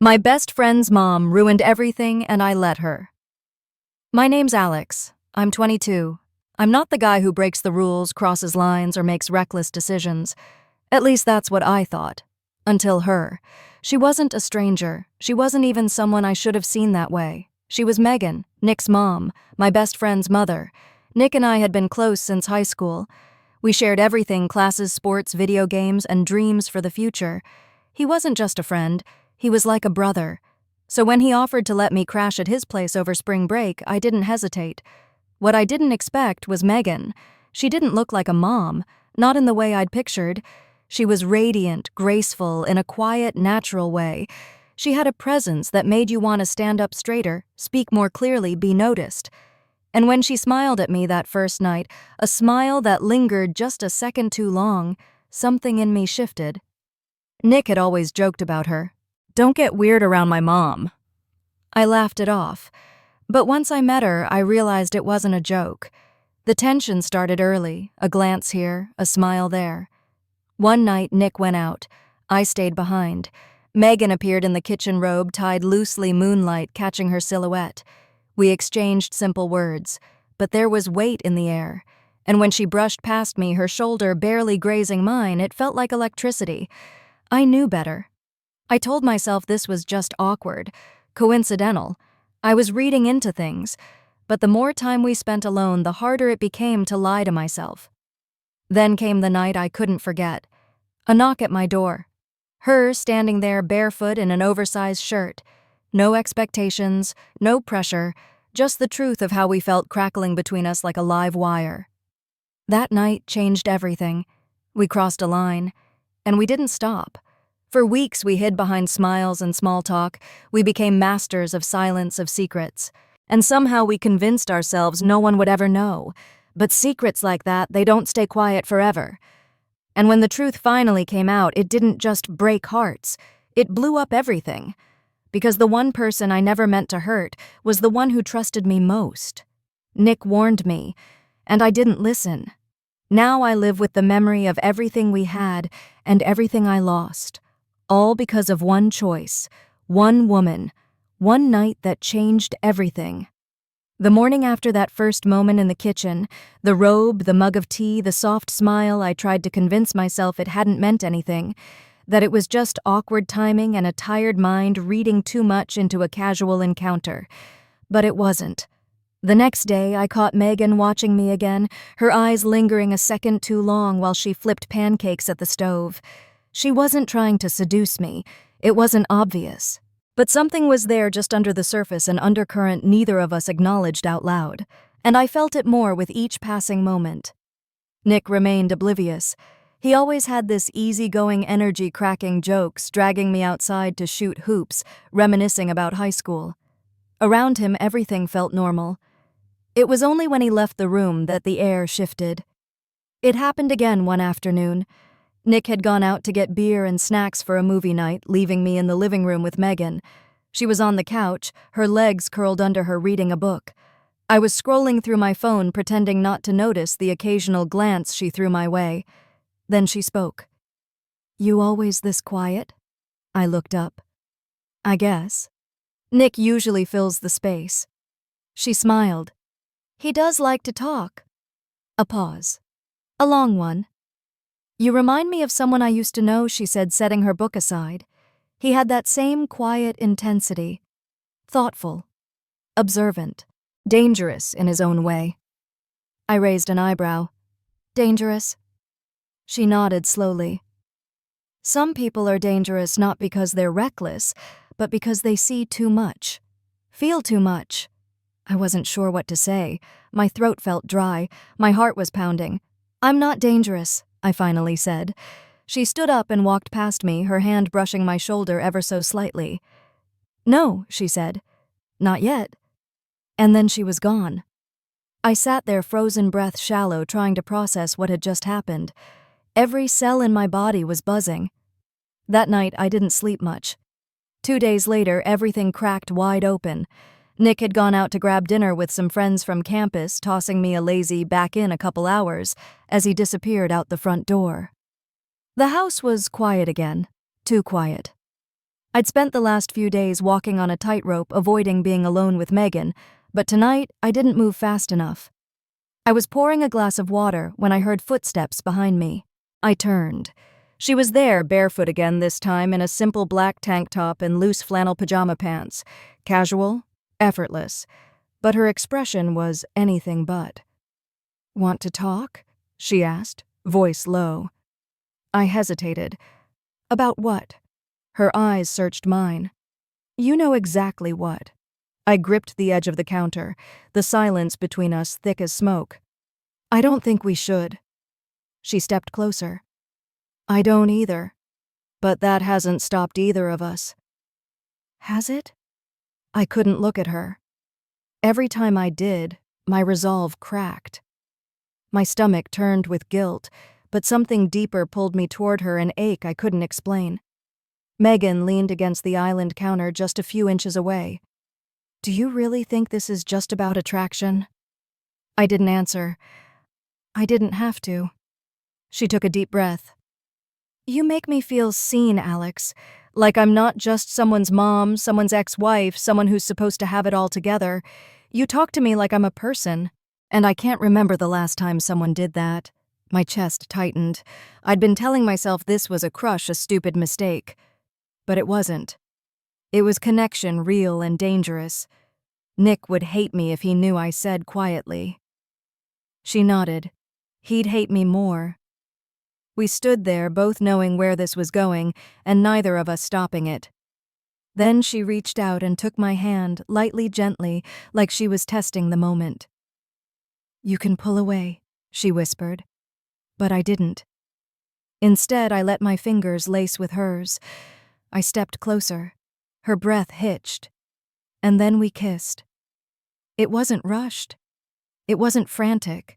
My best friend's mom ruined everything and I let her. My name's Alex. I'm 22. I'm not the guy who breaks the rules, crosses lines, or makes reckless decisions. At least that's what I thought. Until her. She wasn't a stranger. She wasn't even someone I should have seen that way. She was Megan, Nick's mom, my best friend's mother. Nick and I had been close since high school. We shared everything: classes, sports, video games, and dreams for the future. He wasn't just a friend. He was like a brother. So when he offered to let me crash at his place over spring break, I didn't hesitate. What I didn't expect was Megan. She didn't look like a mom, not in the way I'd pictured. She was radiant, graceful, in a quiet, natural way. She had a presence that made you want to stand up straighter, speak more clearly, be noticed. And when she smiled at me that first night, a smile that lingered just a second too long, something in me shifted. Nick had always joked about her. "Don't get weird around my mom." I laughed it off. But once I met her, I realized it wasn't a joke. The tension started early, a glance here, a smile there. One night, Nick went out. I stayed behind. Megan appeared in the kitchen robe, tied loosely, moonlight catching her silhouette. We exchanged simple words, but there was weight in the air. And when she brushed past me, her shoulder barely grazing mine, it felt like electricity. I knew better. I told myself this was just awkward, coincidental. I was reading into things, but the more time we spent alone, the harder it became to lie to myself. Then came the night I couldn't forget. A knock at my door. Her standing there barefoot in an oversized shirt. No expectations, no pressure, just the truth of how we felt crackling between us like a live wire. That night changed everything. We crossed a line, and we didn't stop. For weeks we hid behind smiles and small talk. We became masters of silence, of secrets. And somehow we convinced ourselves no one would ever know. But secrets like that, they don't stay quiet forever. And when the truth finally came out, it didn't just break hearts. It blew up everything. Because the one person I never meant to hurt was the one who trusted me most. Nick warned me, and I didn't listen. Now I live with the memory of everything we had and everything I lost. All because of one choice, one woman, one night that changed everything. The morning after that first moment in the kitchen, the robe, the mug of tea, the soft smile, I tried to convince myself it hadn't meant anything, that it was just awkward timing and a tired mind reading too much into a casual encounter. But it wasn't. The next day, I caught Megan watching me again, her eyes lingering a second too long while she flipped pancakes at the stove. She wasn't trying to seduce me. It wasn't obvious. But something was there just under the surface, an undercurrent neither of us acknowledged out loud, and I felt it more with each passing moment. Nick remained oblivious. He always had this easygoing energy, cracking jokes, dragging me outside to shoot hoops, reminiscing about high school. Around him, everything felt normal. It was only when he left the room that the air shifted. It happened again one afternoon. Nick had gone out to get beer and snacks for a movie night, leaving me in the living room with Megan. She was on the couch, her legs curled under her, reading a book. I was scrolling through my phone, pretending not to notice the occasional glance she threw my way. Then she spoke. "You always this quiet?" I looked up. "I guess. Nick usually fills the space." She smiled. "He does like to talk." A pause. A long one. "You remind me of someone I used to know," she said, setting her book aside. He had that same quiet intensity. Thoughtful. Observant. Dangerous in his own way. I raised an eyebrow. "Dangerous?" She nodded slowly. "Some people are dangerous not because they're reckless, but because they see too much. Feel too much." I wasn't sure what to say. My throat felt dry. My heart was pounding. "I'm not dangerous," I finally said. She stood up and walked past me, her hand brushing my shoulder ever so slightly. "No," she said. "Not yet." And then she was gone. I sat there, frozen, breath shallow, trying to process what had just happened. Every cell in my body was buzzing. That night, I didn't sleep much. 2 days later, everything cracked wide open. Nick had gone out to grab dinner with some friends from campus, tossing me a lazy "back in a couple hours" as he disappeared out the front door. The house was quiet again. Too quiet. I'd spent the last few days walking on a tightrope, avoiding being alone with Megan, but tonight I didn't move fast enough. I was pouring a glass of water when I heard footsteps behind me. I turned. She was there, barefoot again this time, in a simple black tank top and loose flannel pajama pants. Casual, effortless, but her expression was anything but. "Want to talk?" she asked, voice low. I hesitated. "About what?" Her eyes searched mine. "You know exactly what." I gripped the edge of the counter, the silence between us thick as smoke. "I don't think we should." She stepped closer. "I don't either. But that hasn't stopped either of us." "Has it?" I couldn't look at her. Every time I did, my resolve cracked. My stomach turned with guilt, but something deeper pulled me toward her, an ache I couldn't explain. Megan leaned against the island counter just a few inches away. "Do you really think this is just about attraction?" I didn't answer. I didn't have to. She took a deep breath. "You make me feel seen, Alex. Like I'm not just someone's mom, someone's ex-wife, someone who's supposed to have it all together. You talk to me like I'm a person. And I can't remember the last time someone did that." My chest tightened. I'd been telling myself this was a crush, a stupid mistake. But it wasn't. It was connection, real and dangerous. Nick would hate me if he knew, I said quietly. She nodded. He'd hate me more. We stood there, both knowing where this was going, and neither of us stopping it. Then she reached out and took my hand, lightly, gently, like she was testing the moment. "You can pull away," she whispered. But I didn't. Instead, I let my fingers lace with hers. I stepped closer. Her breath hitched. And then we kissed. It wasn't rushed. It wasn't frantic.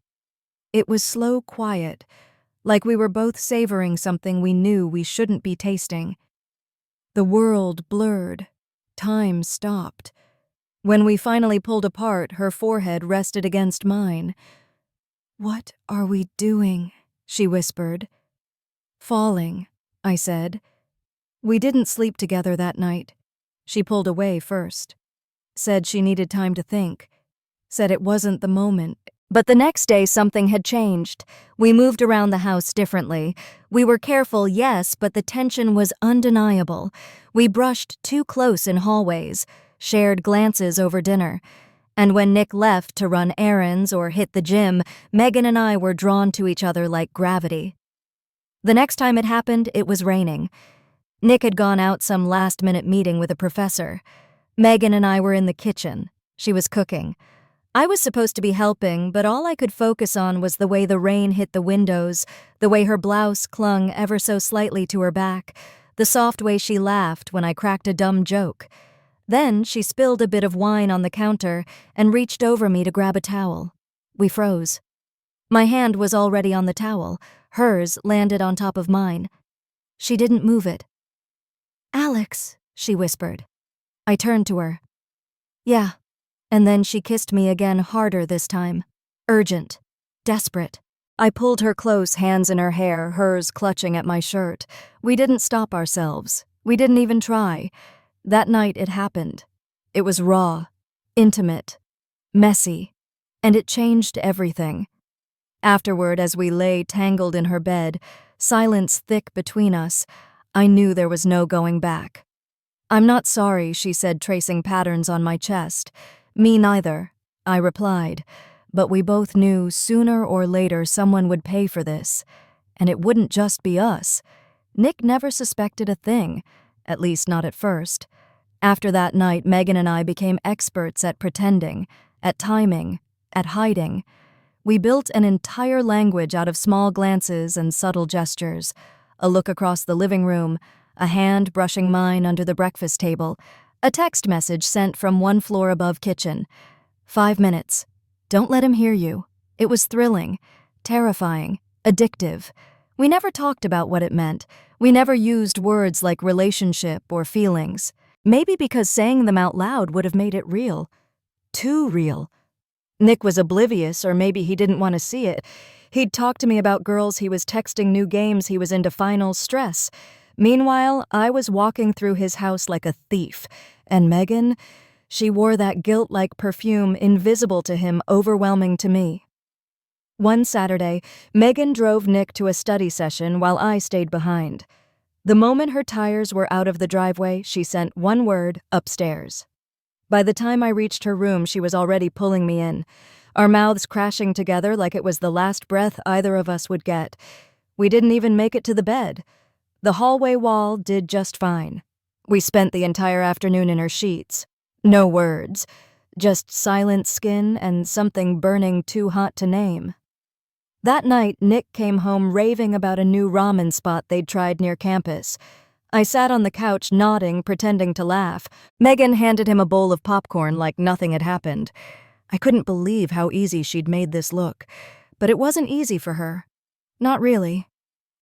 It was slow, quiet, like we were both savoring something we knew we shouldn't be tasting. The world blurred. Time stopped. When we finally pulled apart, her forehead rested against mine. "What are we doing?" she whispered. "Falling," I said. We didn't sleep together that night. She pulled away first. Said she needed time to think. Said it wasn't the moment. But the next day something had changed. We moved around the house differently. We were careful, yes, but the tension was undeniable. We brushed too close in hallways, shared glances over dinner. And when Nick left to run errands or hit the gym, Megan and I were drawn to each other like gravity. The next time it happened, it was raining. Nick had gone out some last-minute meeting with a professor. Megan and I were in the kitchen. She was cooking. I was supposed to be helping, but all I could focus on was the way the rain hit the windows, the way her blouse clung ever so slightly to her back, the soft way she laughed when I cracked a dumb joke. Then she spilled a bit of wine on the counter and reached over me to grab a towel. We froze. My hand was already on the towel. Hers landed on top of mine. She didn't move it. "Alex," she whispered. I turned to her. "Yeah." And then she kissed me again, harder this time. Urgent. Desperate. I pulled her close, hands in her hair, hers clutching at my shirt. We didn't stop ourselves. We didn't even try. That night it happened. It was raw, intimate, messy, and it changed everything. Afterward, as we lay tangled in her bed, silence thick between us, I knew there was no going back. "I'm not sorry," she said, tracing patterns on my chest. "Me neither," I replied, but we both knew sooner or later someone would pay for this. And it wouldn't just be us. Nick never suspected a thing, at least not at first. After that night, Megan and I became experts at pretending, at timing, at hiding. We built an entire language out of small glances and subtle gestures. A look across the living room, a hand brushing mine under the breakfast table, a text message sent from one floor above kitchen. 5 minutes. Don't let him hear you. It was thrilling, terrifying, addictive. We never talked about what it meant. We never used words like relationship or feelings. Maybe because saying them out loud would have made it real. Too real. Nick was oblivious, or maybe he didn't want to see it. He'd talk to me about girls he was texting, new games he was into, finals, stress. Meanwhile, I was walking through his house like a thief, and Megan, she wore that guilt-like perfume invisible to him, overwhelming to me. One Saturday, Megan drove Nick to a study session while I stayed behind. The moment her tires were out of the driveway, she sent one word, upstairs. By the time I reached her room, she was already pulling me in, our mouths crashing together like it was the last breath either of us would get. We didn't even make it to the bed. The hallway wall did just fine. We spent the entire afternoon in her sheets. No words, just silent skin and something burning too hot to name. That night, Nick came home raving about a new ramen spot they'd tried near campus. I sat on the couch nodding, pretending to laugh. Megan handed him a bowl of popcorn like nothing had happened. I couldn't believe how easy she'd made this look, but it wasn't easy for her. Not really.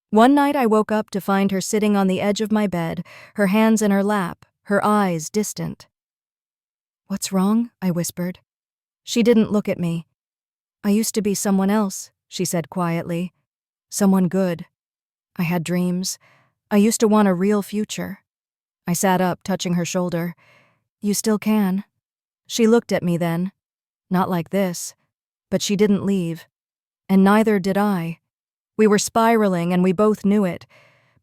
One night I woke up to find her sitting on the edge of my bed, her hands in her lap, her eyes distant. "What's wrong?" I whispered. She didn't look at me. "I used to be someone else," she said quietly. "Someone good. I had dreams. I used to want a real future." I sat up, touching her shoulder. "You still can." She looked at me then. Not like this. But she didn't leave. And neither did I. We were spiraling and we both knew it.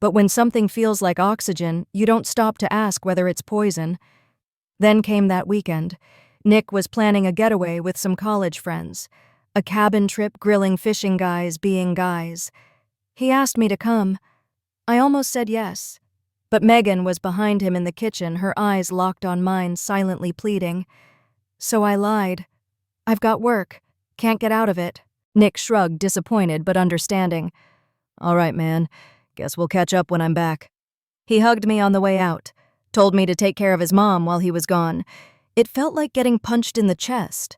But when something feels like oxygen, you don't stop to ask whether it's poison. Then came that weekend. Nick was planning a getaway with some college friends. A cabin trip grilling fishing guys being guys. He asked me to come. I almost said yes. But Megan was behind him in the kitchen, her eyes locked on mine, silently pleading. So I lied. "I've got work. Can't get out of it." Nick shrugged, disappointed but understanding. "All right, man. Guess we'll catch up when I'm back." He hugged me on the way out, told me to take care of his mom while he was gone. It felt like getting punched in the chest.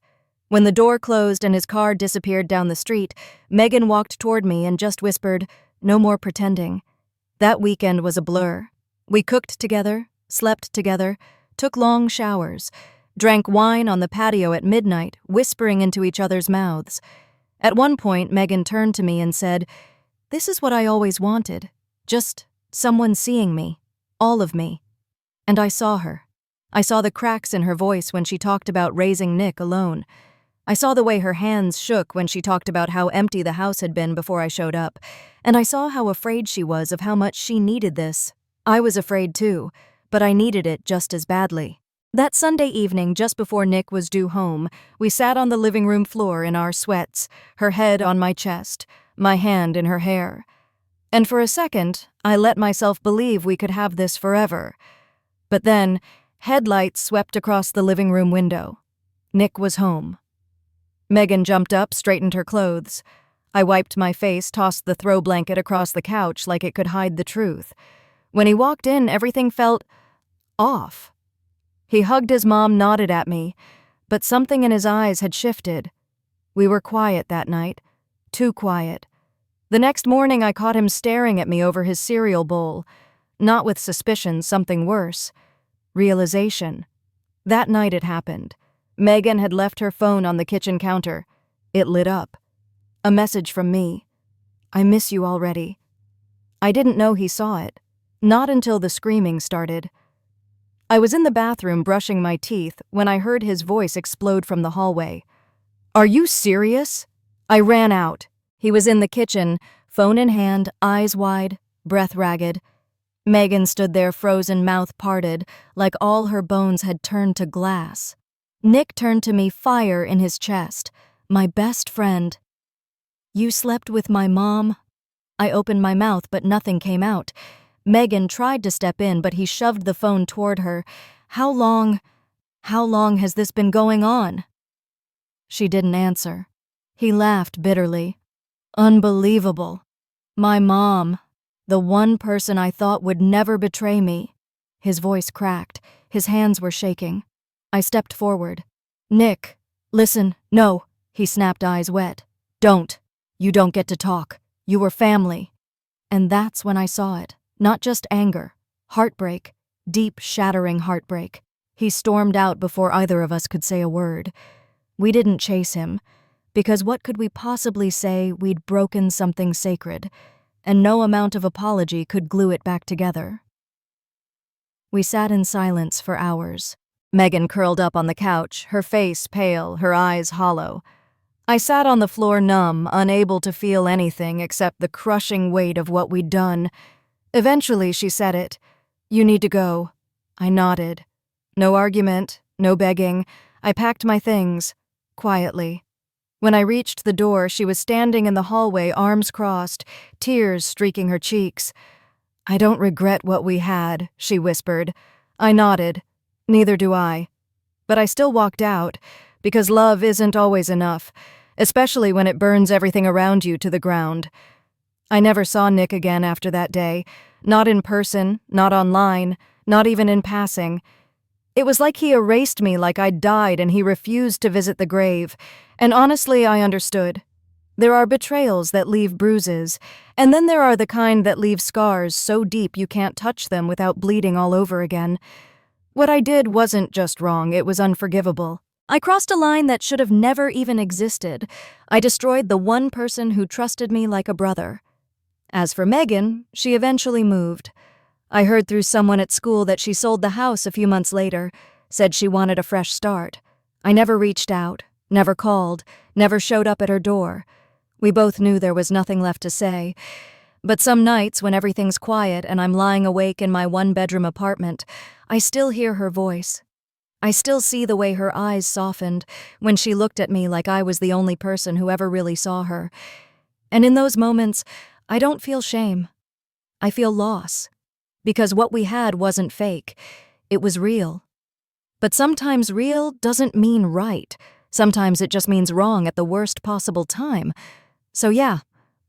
When the door closed and his car disappeared down the street, Megan walked toward me and just whispered, "No more pretending." That weekend was a blur. We cooked together, slept together, took long showers, drank wine on the patio at midnight, whispering into each other's mouths. At one point, Megan turned to me and said, "This is what I always wanted. Just someone seeing me. All of me." And I saw her. I saw the cracks in her voice when she talked about raising Nick alone. I saw the way her hands shook when she talked about how empty the house had been before I showed up. And I saw how afraid she was of how much she needed this. I was afraid too, but I needed it just as badly. That Sunday evening, just before Nick was due home, we sat on the living room floor in our sweats, her head on my chest, my hand in her hair. And for a second, I let myself believe we could have this forever. But then, headlights swept across the living room window. Nick was home. Megan jumped up, straightened her clothes. I wiped my face, tossed the throw blanket across the couch like it could hide the truth. When he walked in, everything felt off. He hugged his mom, nodded at me, but something in his eyes had shifted. We were quiet that night, too quiet. The next morning I caught him staring at me over his cereal bowl, not with suspicion, something worse. Realization. That night it happened. Megan had left her phone on the kitchen counter. It lit up. A message from me. "I miss you already." I didn't know he saw it. Not until the screaming started. I was in the bathroom brushing my teeth when I heard his voice explode from the hallway. "Are you serious?" I ran out. He was in the kitchen, phone in hand, eyes wide, breath ragged. Megan stood there, frozen, mouth parted, like all her bones had turned to glass. Nick turned to me, fire in his chest. "My best friend." "You slept with my mom?" I opened my mouth, but nothing came out. Megan tried to step in, but he shoved the phone toward her. How long has this been going on?" She didn't answer. He laughed bitterly. "Unbelievable. My mom, the one person I thought would never betray me." His voice cracked. His hands were shaking. I stepped forward. "Nick, listen, no," he snapped, eyes wet. "Don't. You don't get to talk. You were family." And that's when I saw it. Not just anger. Heartbreak. Deep, shattering heartbreak. He stormed out before either of us could say a word. We didn't chase him, because what could we possibly say? We'd broken something sacred. and no amount of apology could glue it back together. We sat in silence for hours. Megan curled up on the couch, her face pale, her eyes hollow. I sat on the floor numb, unable to feel anything except the crushing weight of what we'd done. Eventually, she said it. "You need to go." I nodded. No argument, no begging. I packed my things, quietly. When I reached the door, she was standing in the hallway, arms crossed, tears streaking her cheeks. "I don't regret what we had," she whispered. I nodded. Neither do I. But I still walked out, because love isn't always enough, especially when it burns everything around you to the ground. I never saw Nick again after that day. Not in person, not online, not even in passing. It was like he erased me, like I'd died, and he refused to visit the grave. And honestly, I understood. There are betrayals that leave bruises, and then there are the kind that leave scars so deep you can't touch them without bleeding all over again. What I did wasn't just wrong, it was unforgivable. I crossed a line that should have never even existed. I destroyed the one person who trusted me like a brother. As for Megan, she eventually moved. I heard through someone at school that she sold the house a few months later, said she wanted a fresh start. I never reached out, never called, never showed up at her door. We both knew there was nothing left to say. But some nights when everything's quiet and I'm lying awake in my one-bedroom apartment, I still hear her voice. I still see the way her eyes softened when she looked at me like I was the only person who ever really saw her. And in those moments, I don't feel shame. I feel loss. Because what we had wasn't fake. It was real. But sometimes real doesn't mean right. Sometimes it just means wrong at the worst possible time. So yeah,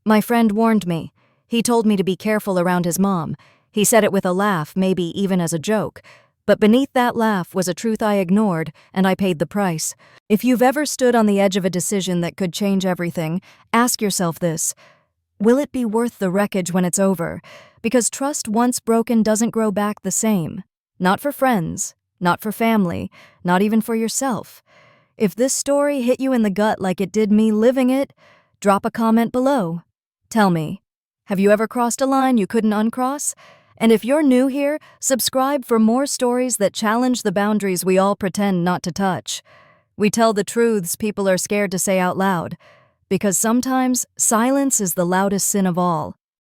my friend warned me. He told me to be careful around his mom. He said it with a laugh, maybe even as a joke. But beneath that laugh was a truth I ignored, and I paid the price. If you've ever stood on the edge of a decision that could change everything, ask yourself this. Will it be worth the wreckage when it's over? Because trust once broken doesn't grow back the same. Not for friends, not for family, not even for yourself. If this story hit you in the gut like it did me living it, drop a comment below. Tell me, have you ever crossed a line you couldn't uncross? And if you're new here, subscribe for more stories that challenge the boundaries we all pretend not to touch. We tell the truths people are scared to say out loud. Because sometimes silence is the loudest sin of all.